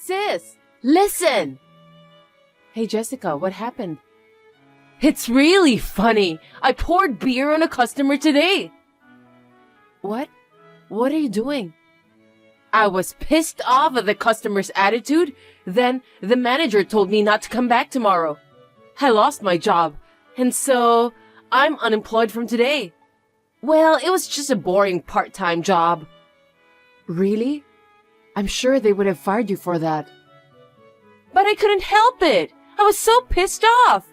sis, listen! Hey, Jessica, what happened? It's really funny. I poured beer on a customer today. What? What are you doing? I was pissed off at the customer's attitude. Then the manager told me not to come back tomorrow. I lost my job, and so I'm unemployed from today. Well, it was just a boring part-time job. Really? I'm sure they would have fired you for that. But I couldn't help it. I was so pissed off.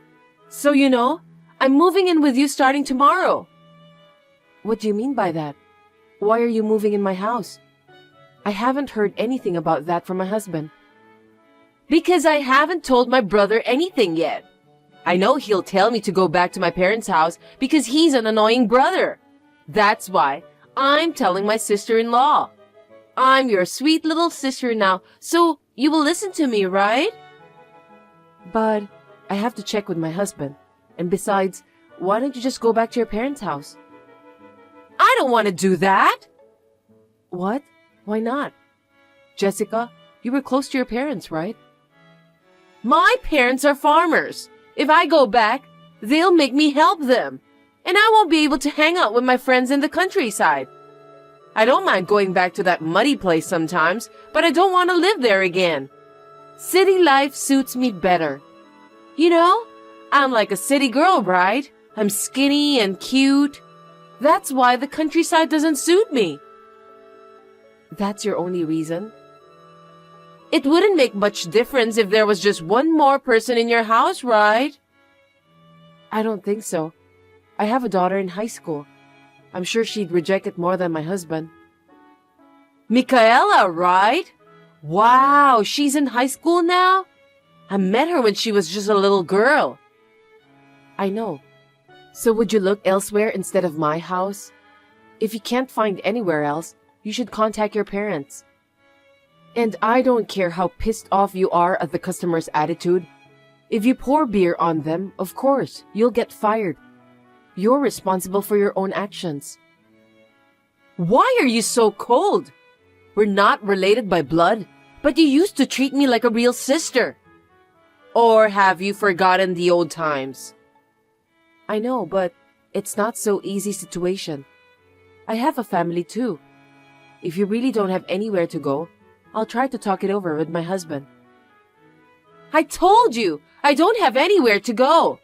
So, I'm moving in with you starting tomorrow. What do you mean by that? Why are you moving in my house? I haven't heard anything about that from my husband. Because I haven't told my brother anything yet. I know he'll tell me to go back to my parents' house because he's an annoying brother. That's why I'm telling my sister-in-law. I'm your sweet little sister now, so you will listen to me, right? But I have to check with my husband. And besides, why don't you just go back to your parents' house? I don't want to do that. What? Why not? Jessica, you were close to your parents, right? My parents are farmers. If I go back, they'll make me help them. And I won't be able to hang out with my friends in the countryside. I don't mind going back to that muddy place sometimes, but I don't want to live there again. City life suits me better. I'm like a city girl, right? I'm skinny and cute. That's why the countryside doesn't suit me. That's your only reason? It wouldn't make much difference if there was just one more person in your house, right? I don't think so. I have a daughter in high school. I'm sure she'd reject it more than my husband. Michaela, right? Wow, she's in high school now? I met her when she was just a little girl. I know. So would you look elsewhere instead of my house? If you can't find anywhere else, you should contact your parents. And I don't care how pissed off you are at the customer's attitude. If you pour beer on them, of course, you'll get fired. You're responsible for your own actions. Why are you so cold? We're not related by blood, but you used to treat me like a real sister. Or have you forgotten the old times? I know, but it's not so easy situation. I have a family too. If you really don't have anywhere to go, I'll try to talk it over with my husband. I told you, I don't have anywhere to go.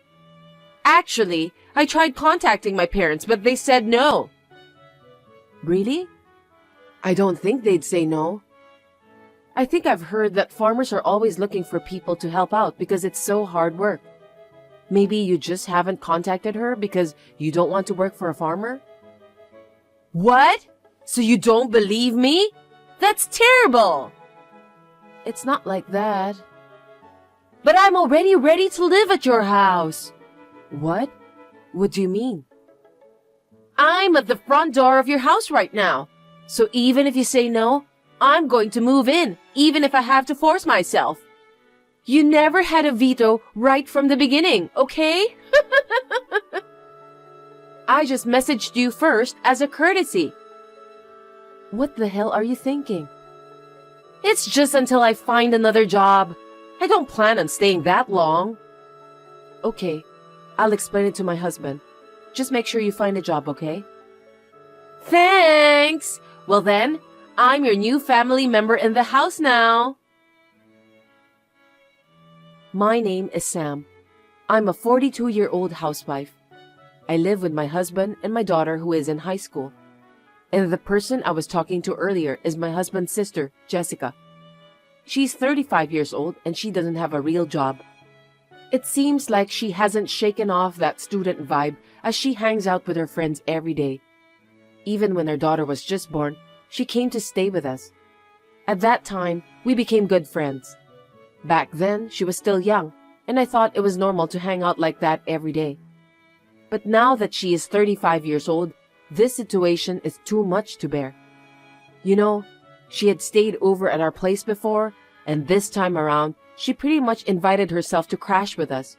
Actually, I tried contacting my parents, but they said no. Really? I don't think they'd say no. I think I've heard that farmers are always looking for people to help out because it's so hard work. Maybe you just haven't contacted her because you don't want to work for a farmer? What? So you don't believe me? That's terrible! It's not like that. But I'm already ready to live at your house. What? What do you mean? I'm at the front door of your house right now. So even if you say no, I'm going to move in, even if I have to force myself. You never had a veto right from the beginning, okay? I just messaged you first as a courtesy. What the hell are you thinking? It's just until I find another job. I don't plan on staying that long. Okay, I'll explain it to my husband. Just make sure you find a job, okay? Thanks! Well then, I'm your new family member in the house now. My name is Sam. I'm a 42-year-old housewife. I live with my husband and my daughter who is in high school. And the person I was talking to earlier is my husband's sister, Jessica. She's 35 years old and she doesn't have a real job. It seems like she hasn't shaken off that student vibe as she hangs out with her friends every day. Even when her daughter was just born, she came to stay with us. At that time, we became good friends. Back then, she was still young, and I thought it was normal to hang out like that every day. But now that she is 35 years old, this situation is too much to bear. She had stayed over at our place before, and this time around, she pretty much invited herself to crash with us.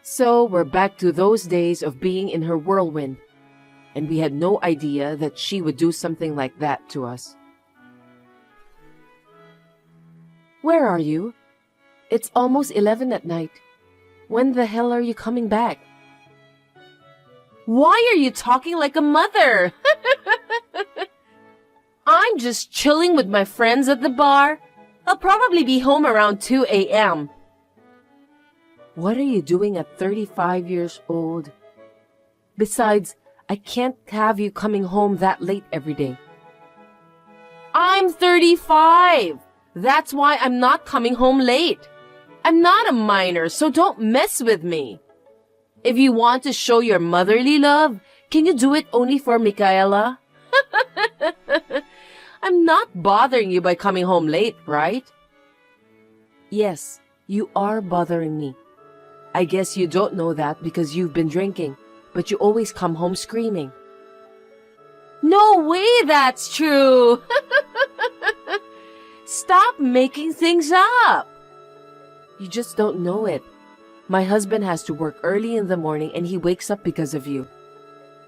So we're back to those days of being in her whirlwind, and we had no idea that she would do something like that to us. Where are you? It's almost 11 at night. When the hell are you coming back? Why are you talking like a mother? I'm just chilling with my friends at the bar. I'll probably be home around 2 a.m. What are you doing at 35 years old? Besides, I can't have you coming home that late every day. I'm 35. That's why I'm not coming home late. I'm not a minor, so don't mess with me. If you want to show your motherly love, can you do it only for Michaela? I'm not bothering you by coming home late, right? Yes, you are bothering me. I guess you don't know that because you've been drinking, but you always come home screaming. No way that's true! Stop making things up! You just don't know it. My husband has to work early in the morning and he wakes up because of you.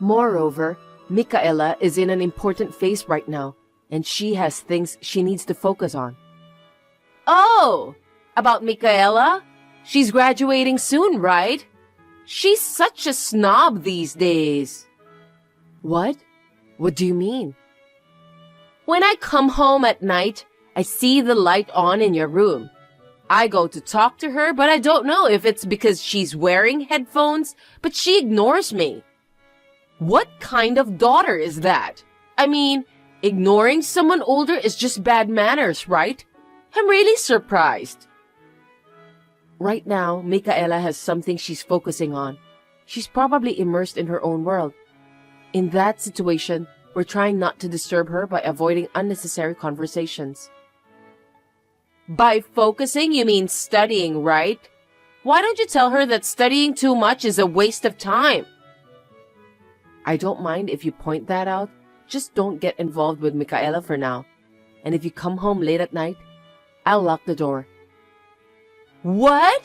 Moreover, Michaela is in an important phase right now, and she has things she needs to focus on. Oh! About Michaela? She's graduating soon, right? She's such a snob these days. What? What do you mean? When I come home at night, I see the light on in your room. I go to talk to her, but I don't know if it's because she's wearing headphones, but she ignores me. What kind of daughter is that? I mean, ignoring someone older is just bad manners, right? I'm really surprised. Right now, Michaela has something she's focusing on. She's probably immersed in her own world. In that situation, we're trying not to disturb her by avoiding unnecessary conversations. By focusing, you mean studying, right? Why don't you tell her that studying too much is a waste of time? I don't mind if you point that out. Just don't get involved with Michaela for now. And if you come home late at night, I'll lock the door. What?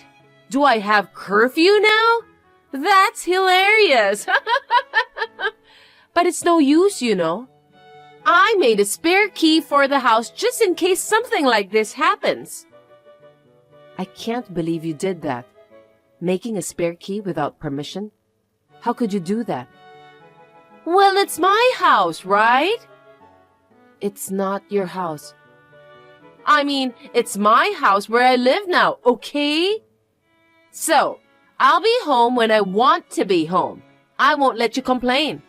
Do I have curfew now? That's hilarious. But it's no use, you know. I made a spare key for the house just in case something like this happens. I can't believe you did that. Making a spare key without permission? How could you do that? Well, it's my house, right? It's not your house. I mean, it's my house where I live now, okay? So, I'll be home when I want to be home. I won't let you complain.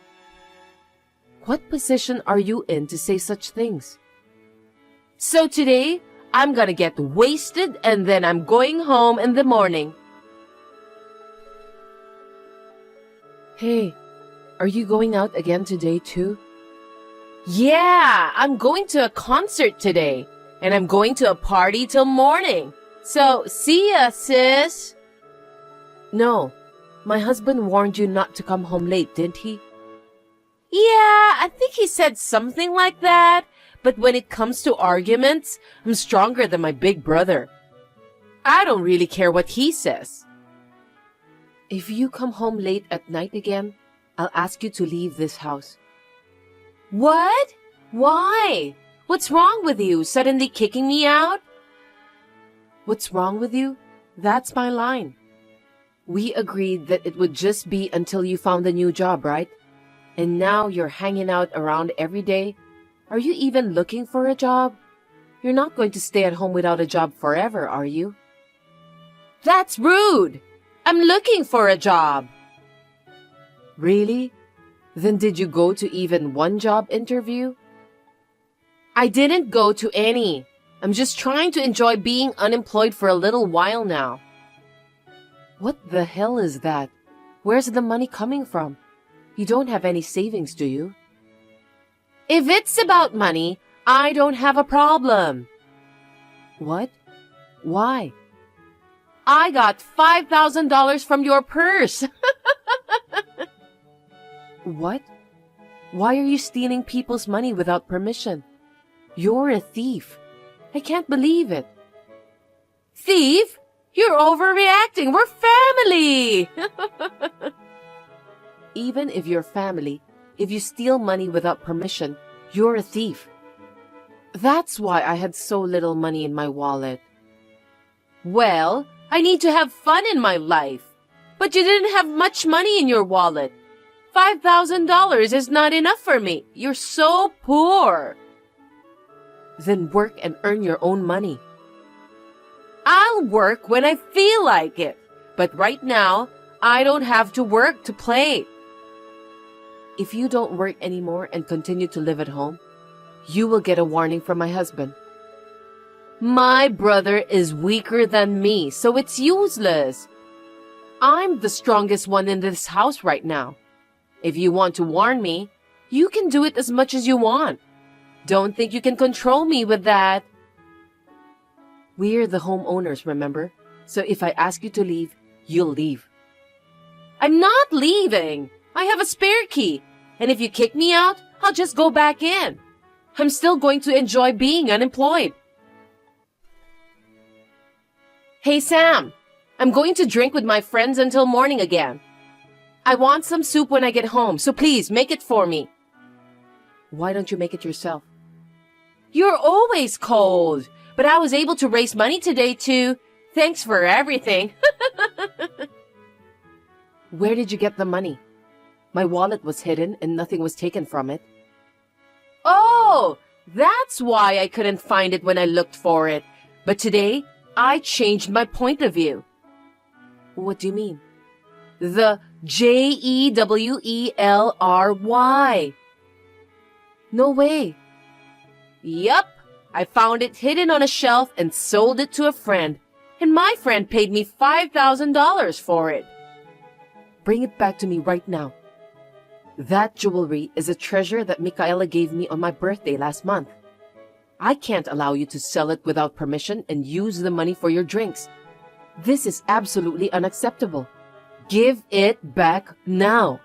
What position are you in to say such things? So today, I'm gonna get wasted and then I'm going home in the morning. Hey, are you going out again today too? Yeah, I'm going to a concert today. And I'm going to a party till morning. So, see ya, sis. No, my husband warned you not to come home late, didn't he? Yeah, I think he said something like that. But when it comes to arguments, I'm stronger than my big brother. I don't really care what he says. If you come home late at night again, I'll ask you to leave this house. What? Why? What's wrong with you? Suddenly kicking me out? What's wrong with you? That's my line. We agreed that it would just be until you found a new job, right? And now you're hanging out around every day. Are you even looking for a job? You're not going to stay at home without a job forever, are you? That's rude! I'm looking for a job. Really? Then did you go to even one job interview? I didn't go to any. I'm just trying to enjoy being unemployed for a little while now. What the hell is that? Where's the money coming from? You don't have any savings, do you? If it's about money, I don't have a problem. What? Why? I got $5,000 from your purse. What? Why are you stealing people's money without permission? You're a thief. I can't believe it. Thief? You're overreacting. We're family. Even if you're family, if you steal money without permission, you're a thief. That's why I had so little money in my wallet. Well, I need to have fun in my life. But you didn't have much money in your wallet. $5,000 is not enough for me. You're so poor. Then work and earn your own money. I'll work when I feel like it. But right now, I don't have to work to play. If you don't work anymore and continue to live at home, you will get a warning from my husband. My brother is weaker than me, so it's useless. I'm the strongest one in this house right now. If you want to warn me, you can do it as much as you want. Don't think you can control me with that. We're the homeowners, remember? So if I ask you to leave, you'll leave. I'm not leaving. I have a spare key. And if you kick me out, I'll just go back in. I'm still going to enjoy being unemployed. Hey, Sam. I'm going to drink with my friends until morning again. I want some soup when I get home, so please make it for me. Why don't you make it yourself? You're always cold, but I was able to raise money today too. Thanks for everything. Where did you get the money? My wallet was hidden and nothing was taken from it. Oh, that's why I couldn't find it when I looked for it. But today, I changed my point of view. What do you mean? The Jewelry. No way. Yup. I found it hidden on a shelf and sold it to a friend. And my friend paid me $5,000 for it. Bring it back to me right now. That jewelry is a treasure that Micaela gave me on my birthday last month. I can't allow you to sell it without permission and use the money for your drinks. This is absolutely unacceptable. Give it back now.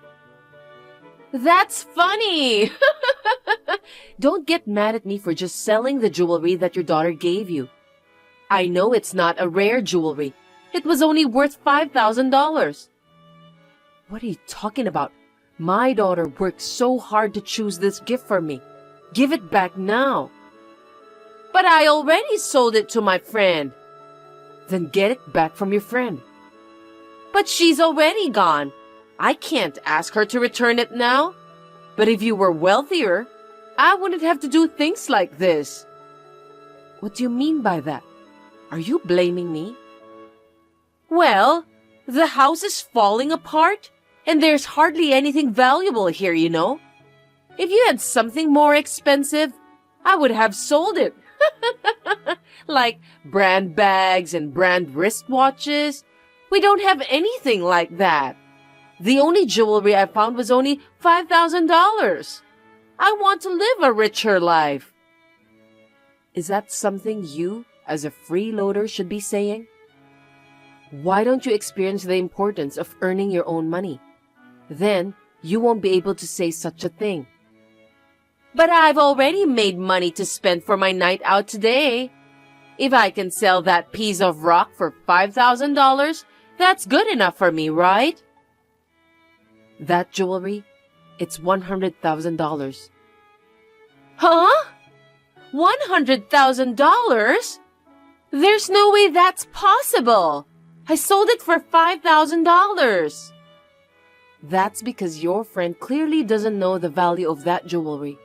That's funny. Don't get mad at me for just selling the jewelry that your daughter gave you. I know it's not a rare jewelry. It was only worth $5,000. What are you talking about? My daughter worked so hard to choose this gift for me. Give it back now. But I already sold it to my friend. Then get it back from your friend. But she's already gone. I can't ask her to return it now. But if you were wealthier, I wouldn't have to do things like this. What do you mean by that? Are you blaming me? Well, the house is falling apart, and there's hardly anything valuable here, you know. If you had something more expensive, I would have sold it. Like brand bags and brand wristwatches. We don't have anything like that. The only jewelry I found was only $5,000. I want to live a richer life. Is that something you, as a freeloader, should be saying? Why don't you experience the importance of earning your own money? Then you won't be able to say such a thing. But I've already made money to spend for my night out today. If I can sell that piece of rock for $5,000, that's good enough for me, right? That jewelry, it's $100,000. Huh? $100,000? There's no way that's possible. I sold it for $5,000. That's because your friend clearly doesn't know the value of that jewelry.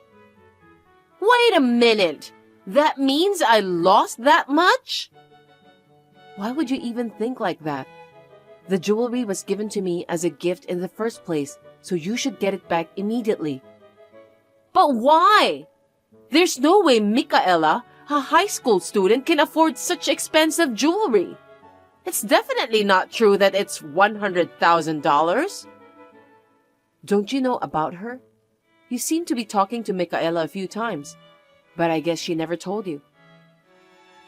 Wait a minute. That means I lost that much? Why would you even think like that? The jewelry was given to me as a gift in the first place, so you should get it back immediately. But why? There's no way Micaela, a high school student, can afford such expensive jewelry. It's definitely not true that it's $100,000. Don't you know about her? You seem to be talking to Micaela a few times, but I guess she never told you.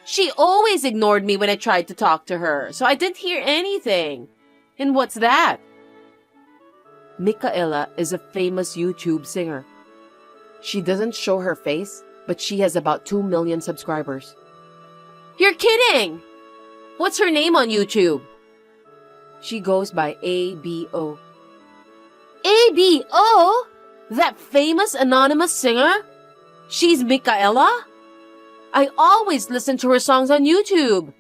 She always ignored me when I tried to talk to her, so I didn't hear anything. And what's that? Micaela is a famous YouTube singer. She doesn't show her face, but she has about 2 million subscribers. You're kidding! What's her name on YouTube? She goes by ABO. ABO? That famous anonymous singer? She's Micaela? I always listen to her songs on YouTube.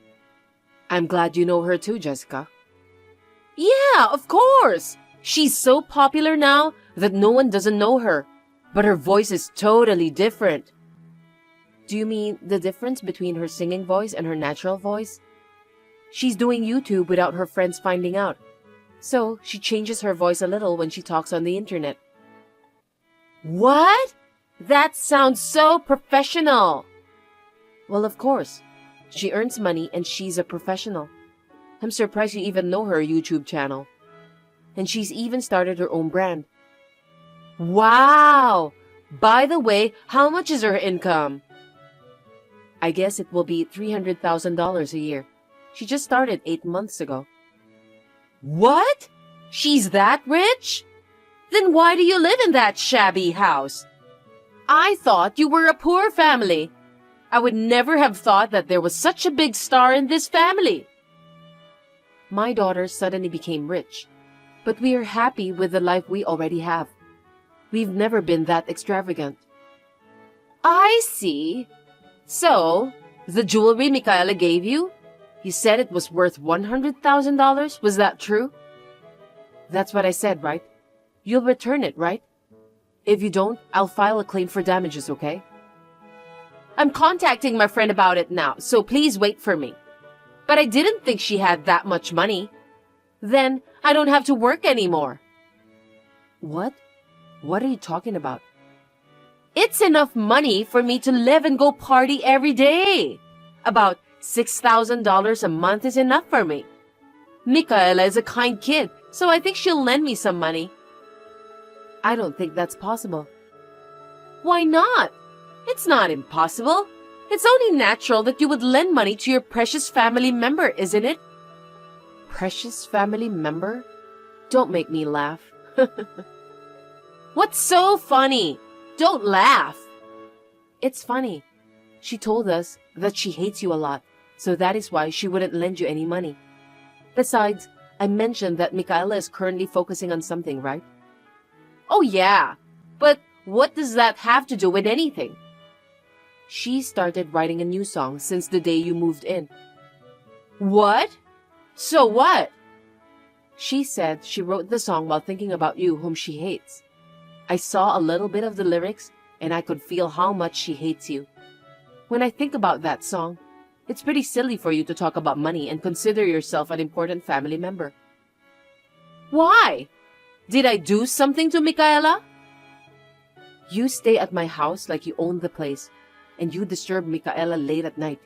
I'm glad you know her too, Jessica. Yeah, of course! She's so popular now that no one doesn't know her, but her voice is totally different. Do you mean the difference between her singing voice and her natural voice? She's doing YouTube without her friends finding out, so she changes her voice a little when she talks on the internet. What? That sounds so professional! Well, of course. She earns money and she's a professional. I'm surprised you even know her YouTube channel. And she's even started her own brand. Wow! By the way, how much is her income? I guess it will be $300,000 a year. She just started 8 months ago. What? She's that rich? Then why do you live in that shabby house? I thought you were a poor family. I would never have thought that there was such a big star in this family. My daughter suddenly became rich, but we are happy with the life we already have. We've never been that extravagant. I see. So, the jewelry Michaela gave you? You said it was worth $100,000? Was that true? That's what I said, right? You'll return it, right? If you don't, I'll file a claim for damages, okay? I'm contacting my friend about it now, so please wait for me. But I didn't think she had that much money. Then, I don't have to work anymore. What? What are you talking about? It's enough money for me to live and go party every day. About $6,000 a month is enough for me. Michaela is a kind kid, so I think she'll lend me some money. I don't think that's possible. Why not? It's not impossible. It's only natural that you would lend money to your precious family member, isn't it? Precious family member? Don't make me laugh. What's so funny? Don't laugh. It's funny. She told us that she hates you a lot, so that is why she wouldn't lend you any money. Besides, I mentioned that Michaela is currently focusing on something, right? Oh yeah, but what does that have to do with anything? She started writing a new song since the day you moved in. What? So what? She said she wrote the song while thinking about you, whom she hates. I saw a little bit of the lyrics, and I could feel how much she hates you. When I think about that song, it's pretty silly for you to talk about money and consider yourself an important family member. Why? Did I do something to Michaela? You stay at my house like you own the place, and you disturb Michaela late at night.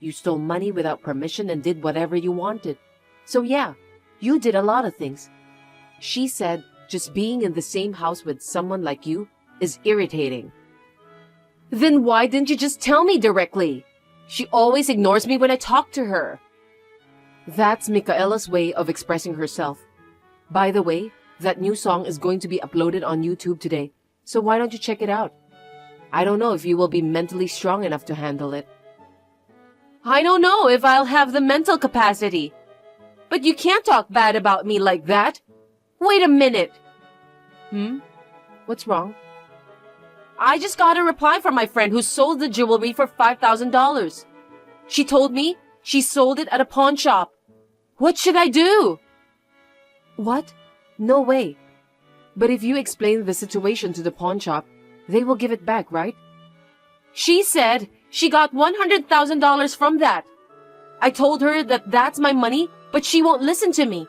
You stole money without permission and did whatever you wanted. So yeah, you did a lot of things. She said just being in the same house with someone like you is irritating. Then why didn't you just tell me directly? She always ignores me when I talk to her. That's Michaela's way of expressing herself. By the way, that new song is going to be uploaded on YouTube today, so why don't you check it out? I don't know if you will be mentally strong enough to handle it. I don't know if I'll have the mental capacity. But you can't talk bad about me like that. Wait a minute. What's wrong? I just got a reply from my friend who sold the jewelry for $5,000. She told me she sold it at a pawn shop. What should I do? What? No way. But if you explain the situation to the pawn shop, they will give it back, right? She said she got $100,000 from that. I told her that that's my money, but she won't listen to me.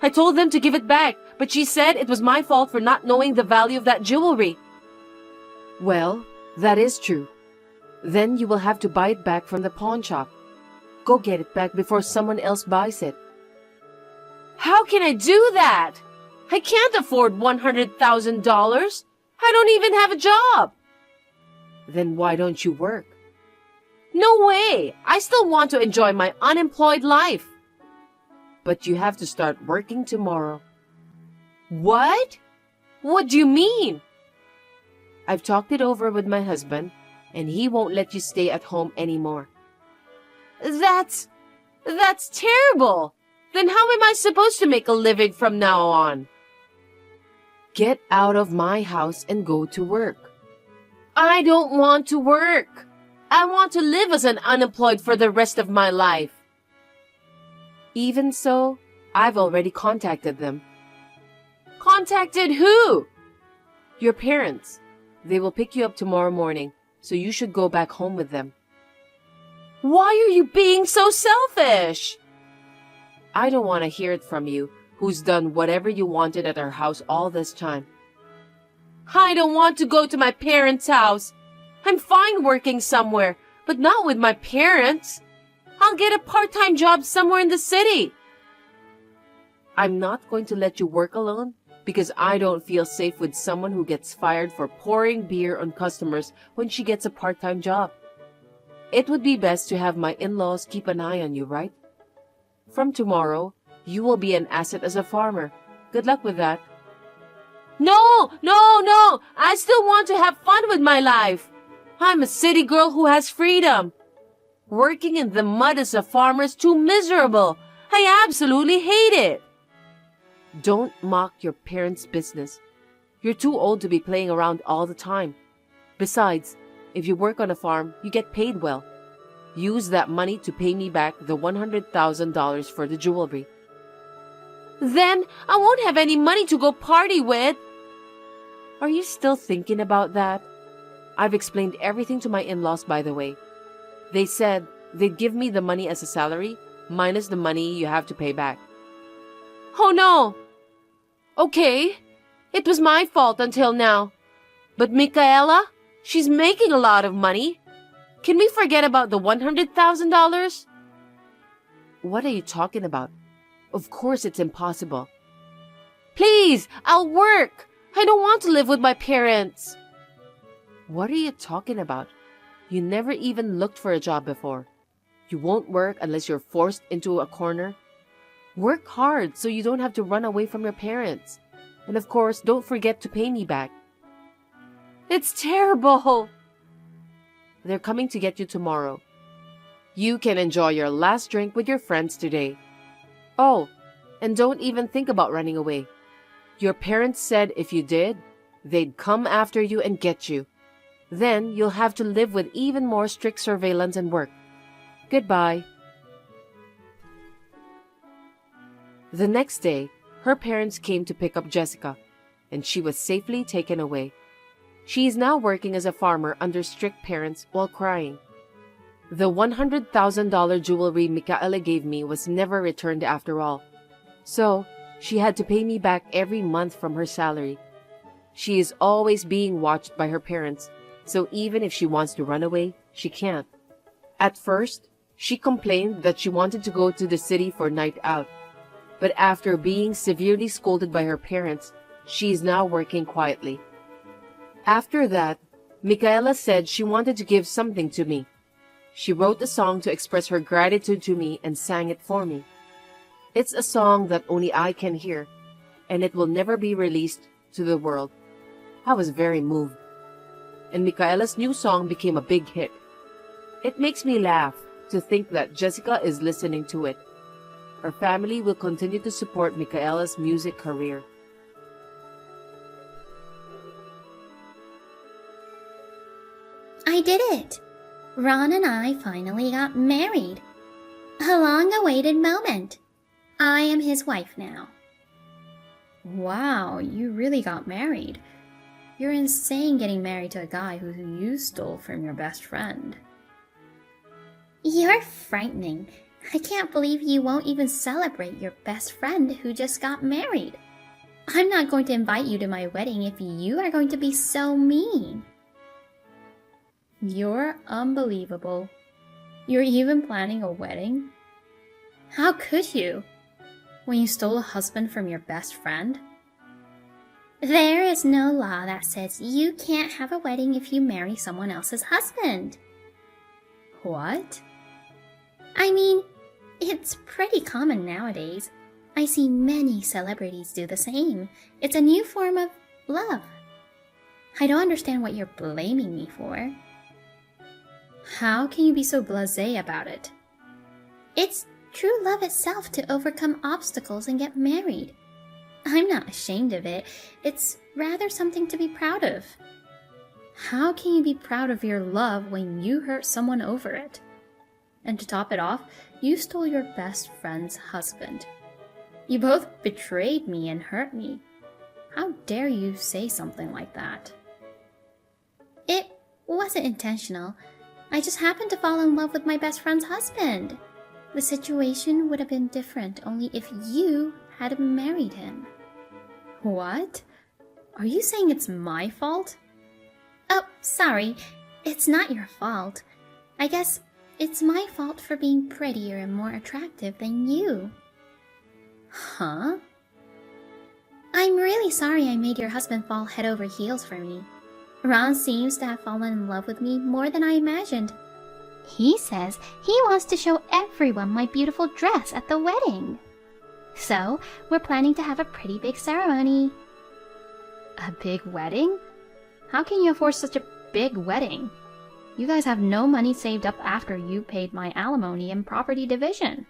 I told them to give it back, but she said it was my fault for not knowing the value of that jewelry. Well, that is true. Then you will have to buy it back from the pawn shop. Go get it back before someone else buys it. How can I do that? I can't afford $100,000. I don't even have a job. Then why don't you work? No way! I still want to enjoy my unemployed life. But you have to start working tomorrow. What? What do you mean? I've talked it over with my husband, and he won't let you stay at home anymore. That's terrible. Then how am I supposed to make a living from now on? Get out of my house and go to work. I don't want to work. I want to live as an unemployed for the rest of my life. Even so, I've already contacted them. Contacted who? Your parents. They will pick you up tomorrow morning, so you should go back home with them. Why are you being so selfish? I don't want to hear it from you, who's done whatever you wanted at our house all this time. I don't want to go to my parents' house. I'm fine working somewhere, but not with my parents. I'll get a part-time job somewhere in the city. I'm not going to let you work alone because I don't feel safe with someone who gets fired for pouring beer on customers when she gets a part-time job. It would be best to have my in-laws keep an eye on you, right? From tomorrow, you will be an asset as a farmer. Good luck with that. No! I still want to have fun with my life. I'm a city girl who has freedom. Working in the mud as a farmer is too miserable. I absolutely hate it. Don't mock your parents' business. You're too old to be playing around all the time. Besides, if you work on a farm, you get paid well. Use that money to pay me back the $100,000 for the jewelry. Then I won't have any money to go party with. Are you still thinking about that? I've explained everything to my in-laws, by the way. They said they'd give me the money as a salary, minus the money you have to pay back. Oh no! Okay, it was my fault until now. But Michaela, she's making a lot of money. Can we forget about the $100,000? What are you talking about? Of course it's impossible. Please, I'll work. I don't want to live with my parents. What are you talking about? You never even looked for a job before. You won't work unless you're forced into a corner. Work hard so you don't have to run away from your parents. And of course, don't forget to pay me back. It's terrible. They're coming to get you tomorrow. You can enjoy your last drink with your friends today. Oh, and don't even think about running away. Your parents said if you did, they'd come after you and get you. Then you'll have to live with even more strict surveillance and work. Goodbye. The next day, her parents came to pick up Jessica, and she was safely taken away. She is now working as a farmer under strict parents while crying. The $100,000 jewelry Michaela gave me was never returned after all. So, she had to pay me back every month from her salary. She is always being watched by her parents, so even if she wants to run away, she can't. At first, she complained that she wanted to go to the city for a night out. But after being severely scolded by her parents, she is now working quietly. After that, Michaela said she wanted to give something to me. She wrote a song to express her gratitude to me and sang it for me. It's a song that only I can hear, and it will never be released to the world. I was very moved. And Michaela's new song became a big hit. It makes me laugh to think that Jessica is listening to it. Her family will continue to support Michaela's music career. I did it! Ron and I finally got married. A long-awaited moment. I am his wife now. Wow, you really got married. You're insane getting married to a guy who you stole from your best friend. You're frightening. I can't believe you won't even celebrate your best friend who just got married. I'm not going to invite you to my wedding if you are going to be so mean. You're unbelievable. You're even planning a wedding? How could you? When you stole a husband from your best friend? There is no law that says you can't have a wedding if you marry someone else's husband. What? I mean, it's pretty common nowadays. I see many celebrities do the same. It's a new form of love. I don't understand what you're blaming me for. How can you be so blasé about it? It's true love itself to overcome obstacles and get married. I'm not ashamed of it. It's rather something to be proud of. How can you be proud of your love when you hurt someone over it? And to top it off, you stole your best friend's husband. You both betrayed me and hurt me. How dare you say something like that? It wasn't intentional. I just happened to fall in love with my best friend's husband. The situation would have been different only if you had married him. What? Are you saying it's my fault? Oh, sorry. It's not your fault. I guess it's my fault for being prettier and more attractive than you. Huh? I'm really sorry I made your husband fall head over heels for me. Ron seems to have fallen in love with me more than I imagined. He says he wants to show everyone my beautiful dress at the wedding. So, we're planning to have a pretty big ceremony. A big wedding? How can you afford such a big wedding? You guys have no money saved up after you paid my alimony and property division.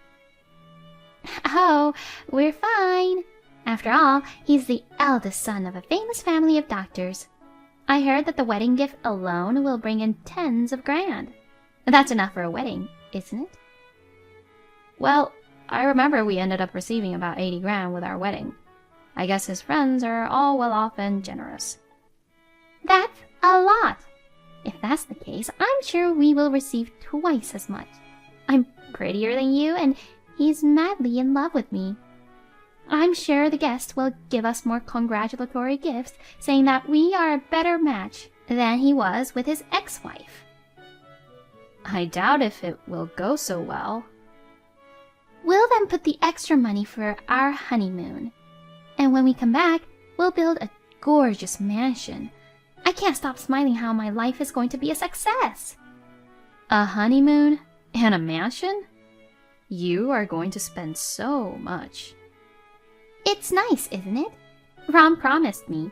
Oh, we're fine. After all, he's the eldest son of a famous family of doctors. I heard that the wedding gift alone will bring in tens of grand. That's enough for a wedding, isn't it? Well, I remember we ended up receiving about 80 grand with our wedding. I guess his friends are all well off and generous. That's a lot. If that's the case, I'm sure we will receive twice as much. I'm prettier than you, and he's madly in love with me. I'm sure the guest will give us more congratulatory gifts, saying that we are a better match than he was with his ex-wife. I doubt if it will go so well. We'll then put the extra money for our honeymoon. And when we come back, we'll build a gorgeous mansion. I can't stop smiling how my life is going to be a success. A honeymoon and a mansion? You are going to spend so much. It's nice, isn't it? Ron promised me.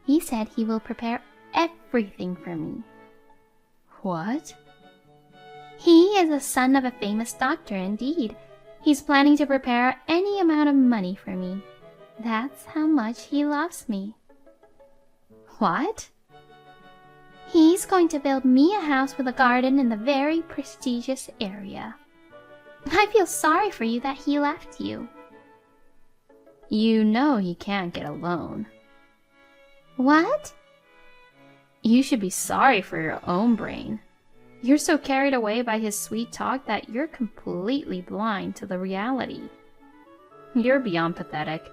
He said he will prepare everything for me. What? He is the son of a famous doctor indeed. He's planning to prepare any amount of money for me. That's how much he loves me. What? He's going to build me a house with a garden in the very prestigious area. I feel sorry for you that he left you. You know he can't get a loan. What? You should be sorry for your own brain. You're so carried away by his sweet talk that you're completely blind to the reality. You're beyond pathetic.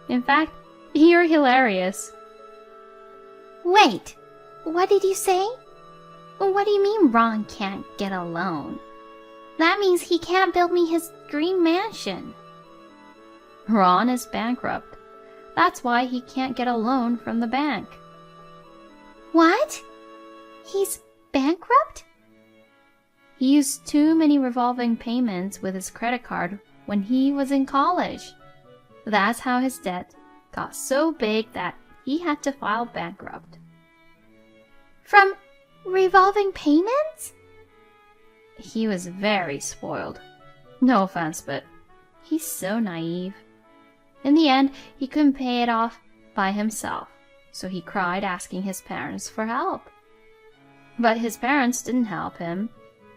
In fact, you're hilarious. Wait, what did you say? What do you mean Ron can't get a loan? That means he can't build me his dream mansion. Ron is bankrupt. That's why he can't get a loan from the bank. What? He's bankrupt? He used too many revolving payments with his credit card when he was in college. That's how his debt got so big that he had to file bankrupt. From revolving payments? He was very spoiled. No offense, but he's so naive. In the end, he couldn't pay it off by himself, so he cried asking his parents for help. But his parents didn't help him.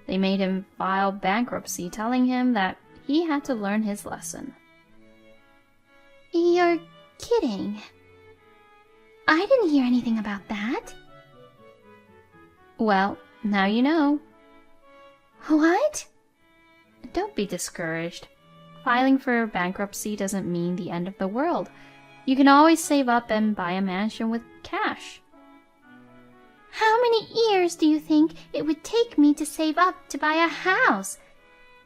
They made him file bankruptcy, telling him that he had to learn his lesson. You're kidding. I didn't hear anything about that. Well, now you know. What? Don't be discouraged. Filing for bankruptcy doesn't mean the end of the world. You can always save up and buy a mansion with cash. How many years do you think it would take me to save up to buy a house?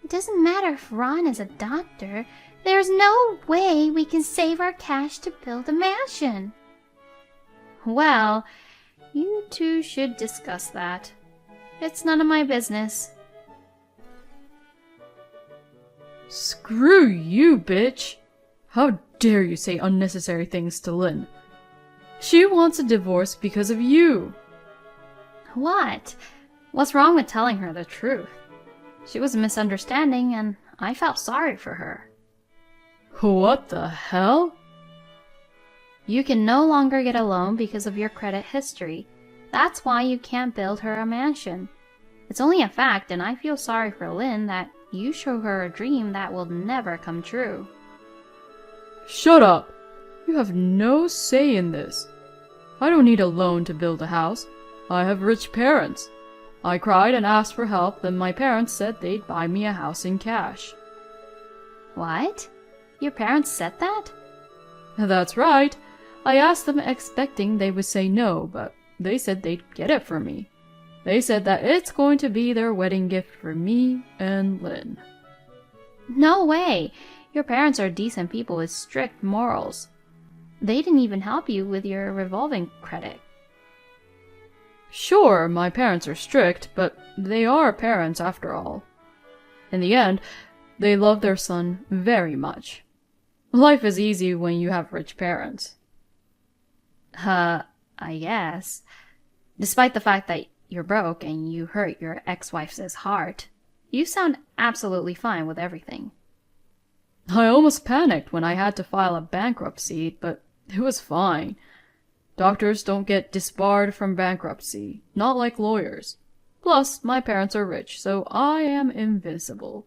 It doesn't matter if Ron is a doctor. There's no way we can save our cash to build a mansion. Well, you two should discuss that. It's none of my business. Screw you, bitch! How dare you say unnecessary things to Lynn? She wants a divorce because of you. What? What's wrong with telling her the truth? She was a misunderstanding, and I felt sorry for her. What the hell? You can no longer get a loan because of your credit history. That's why you can't build her a mansion. It's only a fact, and I feel sorry for Lynn that you show her a dream that will never come true. Shut up! You have no say in this. I don't need a loan to build a house. I have rich parents. I cried and asked for help, then my parents said they'd buy me a house in cash. What? Your parents said that? That's right. I asked them expecting they would say no, but they said they'd get it for me. They said that it's going to be their wedding gift for me and Lynn. No way! Your parents are decent people with strict morals. They didn't even help you with your revolving credit. Sure, my parents are strict, but they are parents after all. In the end, they love their son very much. Life is easy when you have rich parents. I guess. Despite the fact that you're broke and you hurt your ex-wife's heart, you sound absolutely fine with everything. I almost panicked when I had to file a bankruptcy, but it was fine. Doctors don't get disbarred from bankruptcy, not like lawyers. Plus, my parents are rich, so I am invincible.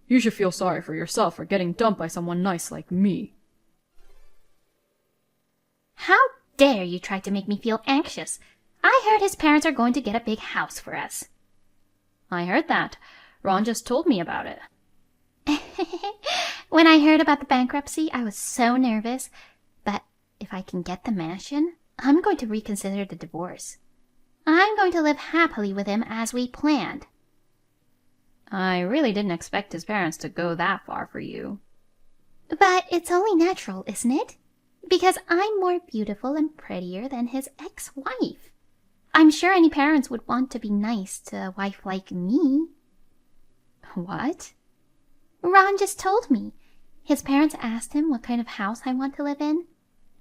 You should feel sorry for yourself for getting dumped by someone nice like me. How dare you try to make me feel anxious? I heard his parents are going to get a big house for us. I heard that. Ron just told me about it. When I heard about the bankruptcy, I was so nervous. But if I can get the mansion, I'm going to reconsider the divorce. I'm going to live happily with him as we planned. I really didn't expect his parents to go that far for you. But it's only natural, isn't it? Because I'm more beautiful and prettier than his ex-wife. I'm sure any parents would want to be nice to a wife like me. What? Ron just told me. His parents asked him what kind of house I want to live in.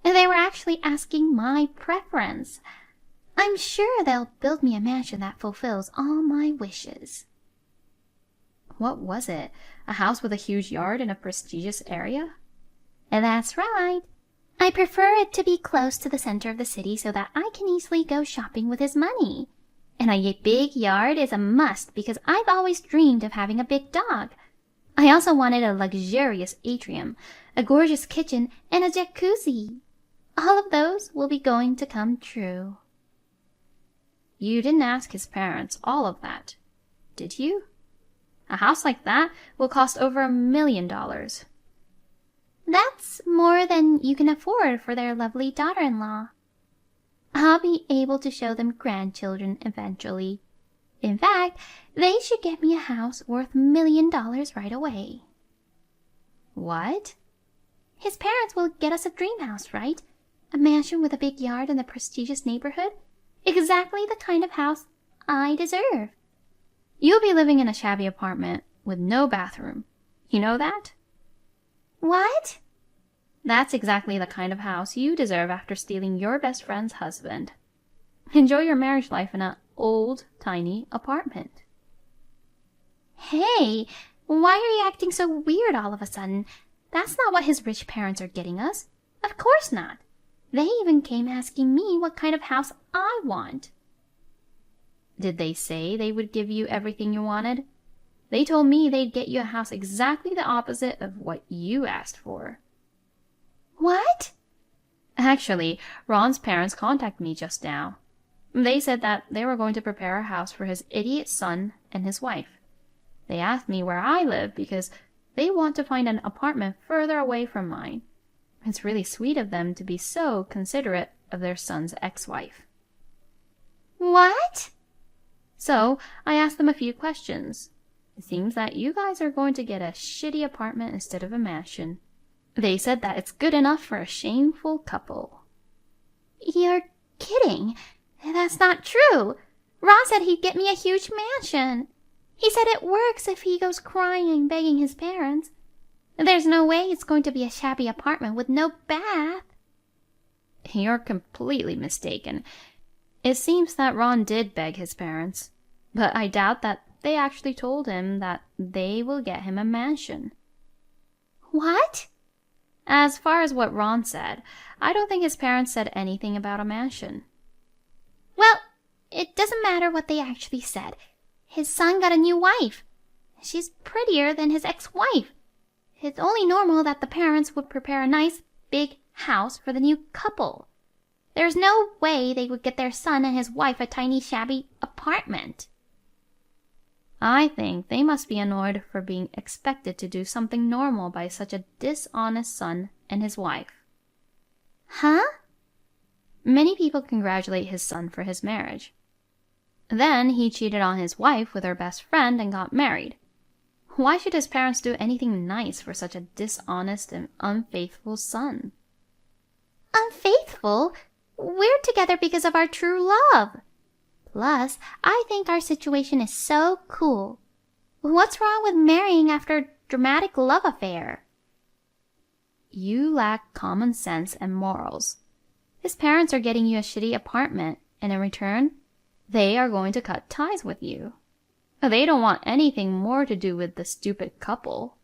They were actually asking my preference. I'm sure they'll build me a mansion that fulfills all my wishes. What was it? A house with a huge yard in a prestigious area? That's right. I prefer it to be close to the center of the city so that I can easily go shopping with his money. And a big yard is a must because I've always dreamed of having a big dog. I also wanted a luxurious atrium, a gorgeous kitchen, and a jacuzzi. All of those will be going to come true. You didn't ask his parents all of that, did you? A house like that will cost over $1 million. That's more than you can afford for their lovely daughter-in-law. I'll be able to show them grandchildren eventually. In fact, they should get me a house worth $1 million right away. What? His parents will get us a dream house, right? A mansion with a big yard in a prestigious neighborhood. Exactly the kind of house I deserve. You'll be living in a shabby apartment with no bathroom. You know that? What? That's exactly the kind of house you deserve after stealing your best friend's husband. Enjoy your marriage life in an old, tiny apartment. Hey, why are you acting so weird all of a sudden? That's not what his rich parents are getting us. Of course not. They even came asking me what kind of house I want. Did they say they would give you everything you wanted? They told me they'd get you a house exactly the opposite of what you asked for. What? Actually, Ron's parents contacted me just now. They said that they were going to prepare a house for his idiot son and his wife. They asked me where I live because they want to find an apartment further away from mine. It's really sweet of them to be so considerate of their son's ex-wife. What? So, I asked them a few questions. It seems that you guys are going to get a shitty apartment instead of a mansion. They said that it's good enough for a shameful couple. You're kidding. That's not true. Ron said he'd get me a huge mansion. He said it works if he goes crying and begging his parents. There's no way it's going to be a shabby apartment with no bath. You're completely mistaken. It seems that Ron did beg his parents, but I doubt that they actually told him that they will get him a mansion. What? As far as what Ron said, I don't think his parents said anything about a mansion. Well, it doesn't matter what they actually said. His son got a new wife. She's prettier than his ex-wife. It's only normal that the parents would prepare a nice, big house for the new couple. There's no way they would get their son and his wife a tiny, shabby apartment. I think they must be annoyed for being expected to do something normal by such a dishonest son and his wife. Huh? Many people congratulate his son for his marriage. Then he cheated on his wife with her best friend and got married. Why should his parents do anything nice for such a dishonest and unfaithful son? Unfaithful? We're together because of our true love. Plus, I think our situation is so cool. What's wrong with marrying after a dramatic love affair? You lack common sense and morals. His parents are getting you a shitty apartment, and in return, they are going to cut ties with you. They don't want anything more to do with the stupid couple.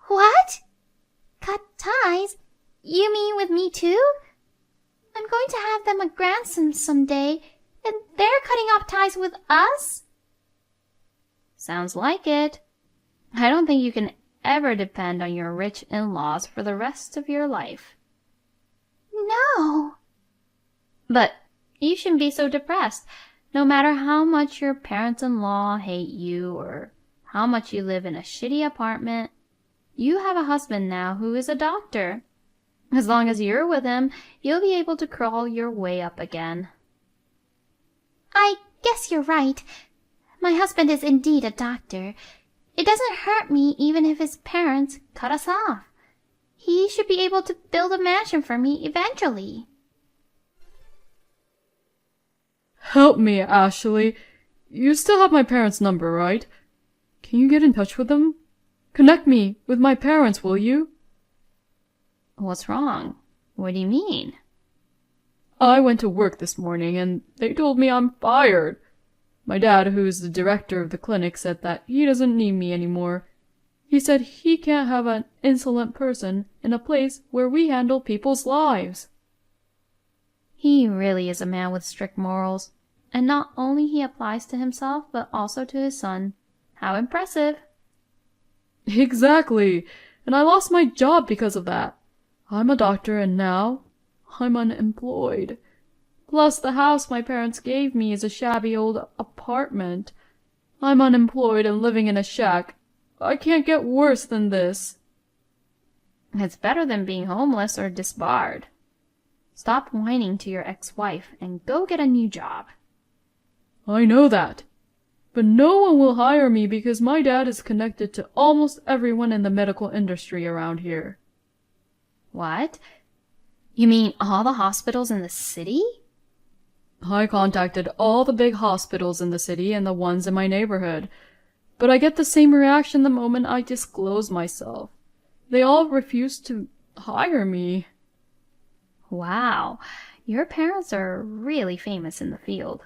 What? Cut ties? You mean with me too? I'm going to have them a grandson someday, and they're cutting off ties with us? Sounds like it. I don't think you can ever depend on your rich in-laws for the rest of your life. No. But you shouldn't be so depressed. No matter how much your parents-in-law hate you or how much you live in a shitty apartment, you have a husband now who is a doctor. As long as you're with him, you'll be able to crawl your way up again. I guess you're right. My husband is indeed a doctor. It doesn't hurt me even if his parents cut us off. He should be able to build a mansion for me eventually. Help me, Ashley. You still have my parents' number, right? Can you get in touch with them? Connect me with my parents, will you? What's wrong? What do you mean? I went to work this morning and they told me I'm fired. My dad, who's the director of the clinic, said that he doesn't need me anymore. He said he can't have an insolent person in a place where we handle people's lives. He really is a man with strict morals. And not only he applies to himself, but also to his son. How impressive. Exactly. And I lost my job because of that. I'm a doctor and now I'm unemployed. Plus the house my parents gave me is a shabby old apartment. I'm unemployed and living in a shack. I can't get worse than this. It's better than being homeless or disbarred. Stop whining to your ex-wife and go get a new job. I know that. But no one will hire me because my dad is connected to almost everyone in the medical industry around here. What? You mean all the hospitals in the city? I contacted all the big hospitals in the city and the ones in my neighborhood, but I get the same reaction the moment I disclose myself. They all refuse to hire me. Wow, your parents are really famous in the field.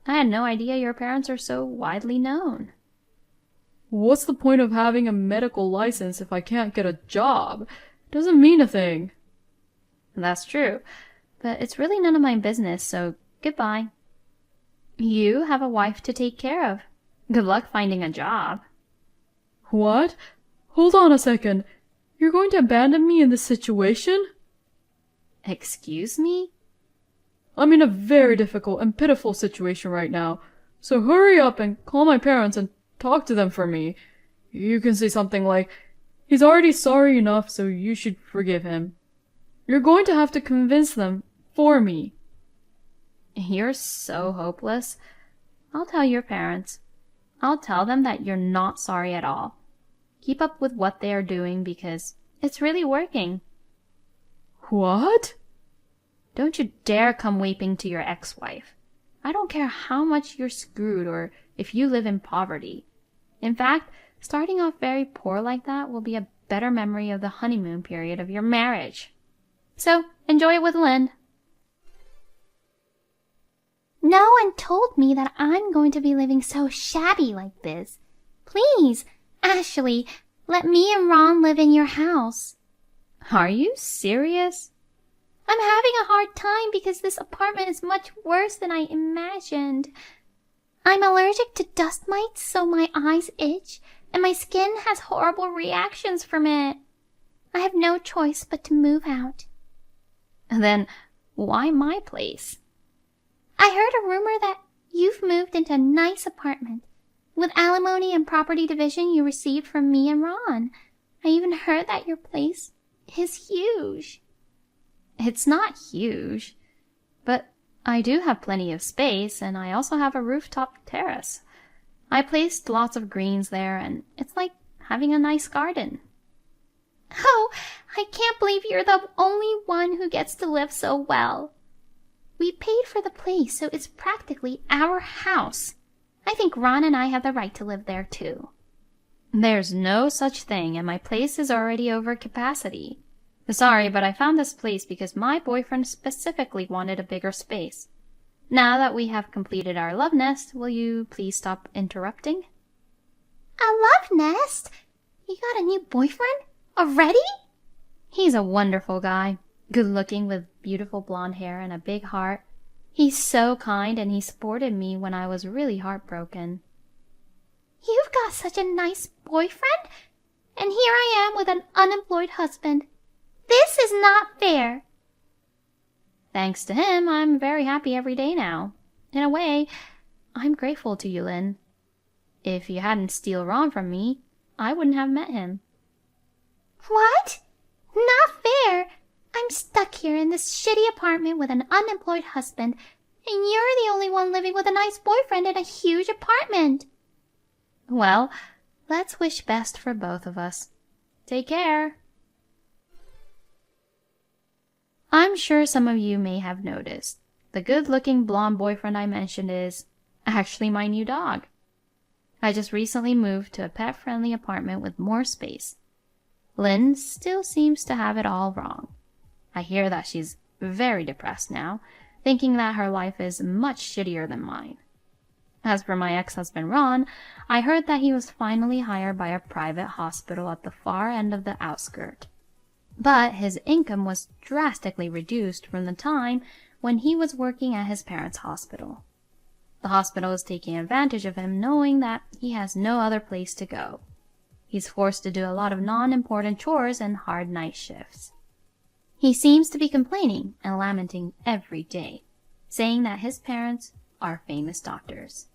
I had no idea your parents are so widely known. What's the point of having a medical license if I can't get a job? It doesn't mean a thing. That's true, but it's really none of my business, so goodbye. You have a wife to take care of. Good luck finding a job. What? Hold on a second. You're going to abandon me in this situation? Excuse me? I'm in a very difficult and pitiful situation right now, so hurry up and call my parents and talk to them for me. You can say something like, he's already sorry enough, so you should forgive him. You're going to have to convince them for me. You're so hopeless. I'll tell your parents. I'll tell them that you're not sorry at all. Keep up with what they are doing because it's really working. What? Don't you dare come weeping to your ex-wife. I don't care how much you're screwed or if you live in poverty. In fact, starting off very poor like that will be a better memory of the honeymoon period of your marriage. So, enjoy it with Lynn. No one told me that I'm going to be living so shabby like this. Please, Ashley, let me and Ron live in your house. Are you serious? I'm having a hard time because this apartment is much worse than I imagined. I'm allergic to dust mites, so my eyes itch, and my skin has horrible reactions from it. I have no choice but to move out. Then why my place? I heard a rumor that you've moved into a nice apartment with alimony and property division you received from me and Ron. I even heard that your place is huge. It's not huge, but I do have plenty of space, and I also have a rooftop terrace. I placed lots of greens there, and it's like having a nice garden. Oh, I can't believe you're the only one who gets to live so well. We paid for the place, so it's practically our house. I think Ron and I have the right to live there too. There's no such thing, and my place is already over capacity. Sorry, but I found this place because my boyfriend specifically wanted a bigger space. Now that we have completed our love nest, will you please stop interrupting? A love nest? You got a new boyfriend? Already? He's a wonderful guy. Good looking with beautiful blonde hair and a big heart. He's so kind, and he supported me when I was really heartbroken. You've got such a nice boyfriend, and here I am with an unemployed husband. This is not fair. Thanks to him, I'm very happy every day now. In a way, I'm grateful to you, Lynn. If you hadn't steal Ron from me, I wouldn't have met him. What? Not fair. I'm stuck here in this shitty apartment with an unemployed husband, and you're the only one living with a nice boyfriend in a huge apartment. Well, let's wish best for both of us. Take care. I'm sure some of you may have noticed. The good-looking blonde boyfriend I mentioned is actually my new dog. I just recently moved to a pet-friendly apartment with more space. Lynn still seems to have it all wrong. I hear that she's very depressed now, thinking that her life is much shittier than mine. As for my ex-husband Ron, I heard that he was finally hired by a private hospital at the far end of the outskirt. But his income was drastically reduced from the time when he was working at his parents' hospital. The hospital is taking advantage of him, knowing that he has no other place to go. He's forced to do a lot of non-important chores and hard night shifts. He seems to be complaining and lamenting every day, saying that his parents are famous doctors.